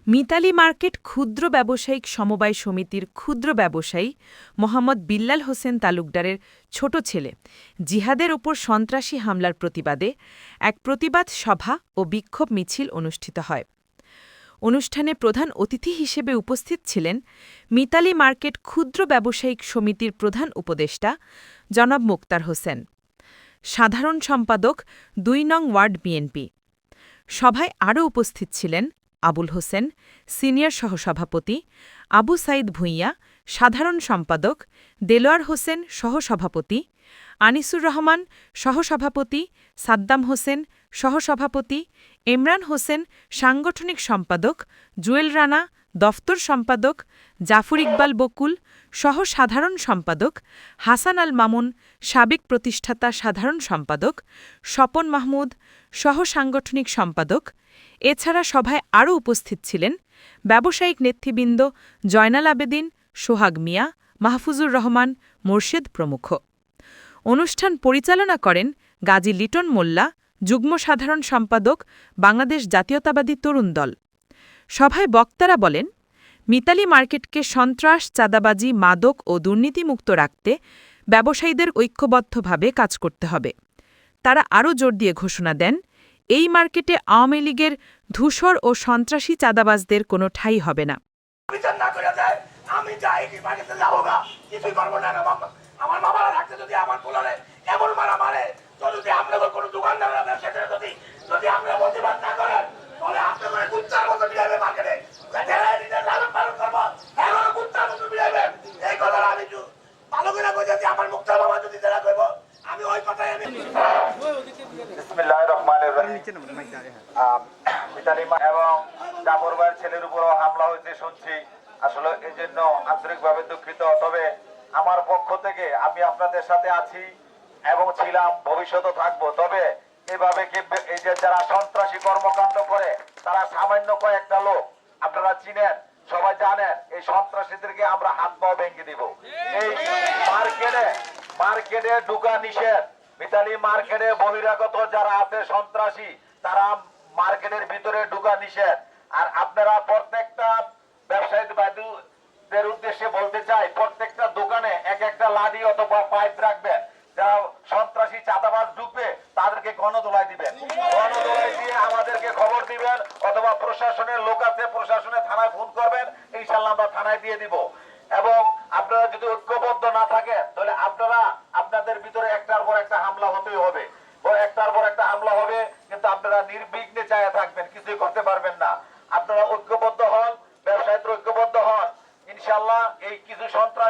Mitali market ক্ষুদ্র ব্যবসায়িক সমবায় সমিতির ক্ষুদ্র ব্যবসায়ী মোহাম্মদ বিল্লাল হোসেন তালুকদারের ছোট ছেলে জিহাদের ওপর সন্ত্রাসী হামলার প্রতিবাদে এক প্রতিবাদ সভা ও বিক্ষোভ মিছিল অনুষ্ঠিত হয়। অনুষ্ঠানে প্রধান অতিথি হিসেবে উপস্থিত ছিলেন মিতালী মার্কেট ক্ষুদ্র ব্যবসায়িক সমিতির প্রধান উপদেষ্টা জনাব মোক্তার হোসেন, সাধারণ সম্পাদক ২ নং ওয়ার্ড বিএনপি। সভায় আরও উপস্থিত ছিলেন আবুল হোসেন, সিনিয়র সহসভাপতি, আবু সাইদ ভূঁইয়া, সাধারণ সম্পাদক, দেলোয়ার হোসেন, সহসভাপতি, আনিসুর রহমান, সহসভাপতি, সাদ্দাম হোসেন, সহসভাপতি, ইমরান হোসেন, সাংগঠনিক সম্পাদক, জুয়েল রানা, দফতর সম্পাদক, জাফর ইকবাল বকুল, সাধারণ সম্পাদক, হাসান আল মামুন, সাবেক প্রতিষ্ঠাতা সাধারণ সম্পাদক, স্বপন মাহমুদ, সাংগঠনিক সম্পাদক। এছাড়া সভায় আরও উপস্থিত ছিলেন ব্যবসায়িক নেতৃবৃন্দ জয়নাল আবেদিন, সোহাগ মিয়া, মাহফুজুর রহমান, মোর্শেদ প্রমুখ। অনুষ্ঠান পরিচালনা করেন গাজী লিটন মোল্লা, যুগ্ম সাধারণ সম্পাদক, বাংলাদেশ জাতীয়তাবাদী তরুণ দল। সভায় বক্তারা বলেন, মিতালী মার্কেটকে সন্ত্রাস, চাঁদাবাজি, মাদক ও দুর্নীতিমুক্ত রাখতে ব্যবসায়ীদের ঐক্যবদ্ধভাবে কাজ করতে হবে। তারা আরও জোর দিয়ে ঘোষণা দেন, এই মার্কেটে আওয়ামী লীগের ধূসর ও সন্ত্রাসী চাঁদাবাজদের কোনো ঠাঁই হবে না। এবং জাফর ভাইয়ের ছেলের উপরও হামলা হয়েছে শুনছি, আসলে এই জন্য আন্তরিকভাবে দুঃখিত। তবে আমার পক্ষ থেকে আমি আপনাদের সাথে আছি এবং ছিলাম, ভবিষ্যতে থাকবো। তবে এভাবে এই যে যারা সন্ত্রাসী কর্মকাণ্ড করে তারা সামান্য কয়েকটা লোক, আপনারা চিনেন, সবাই জানেন, এই সন্ত্রাসীদেরকে আমরা হাত পাও ভেঙে দিব। এই মার্কেটে ঢুকা নিষেধ। মিতালী মার্কেটে বহিরাগত যারা আছে সন্ত্রাসী, তারা মার্কেটের ভিতরে ঢুকা নিষেধ। আর আপনারা প্রত্যেকটা ব্যবসায়ীদের উদ্দেশ্যে বলতে চাই, প্রত্যেকটা দোকানে এক একটা লাঠি অথবা পাইপ রাখবেন। যারা সন্ত্রাসী চাঁদাবাজ ঢুকবে তাদেরকে গণদোলায় দিবেন, গণদোলায় দিয়ে আমাদেরকে খবর দিবেন, অথবা প্রশাসনের লোক আছে, প্রশাসনের থানায় ফোন করবেন, ইনশাল্লাহ আমরা থানায় দিয়ে দিব। এবং আপনারা যদি ঐক্যবদ্ধ না থাকেন তাহলে আপনাদের ভিতরে একটার পর একটা হামলা হতেই হবে, একটার পর একটা হামলা হবে, কিন্তু আপনারা নির্বিঘ্নে চায় থাকবেন, কিছুই করতে পারবেন না। আপনারা ঐক্যবদ্ধ হন, ব্যবসায়ীরা ঐক্যবদ্ধ হন, ইনশাল্লাহ এই কিছু সন্ত্রাস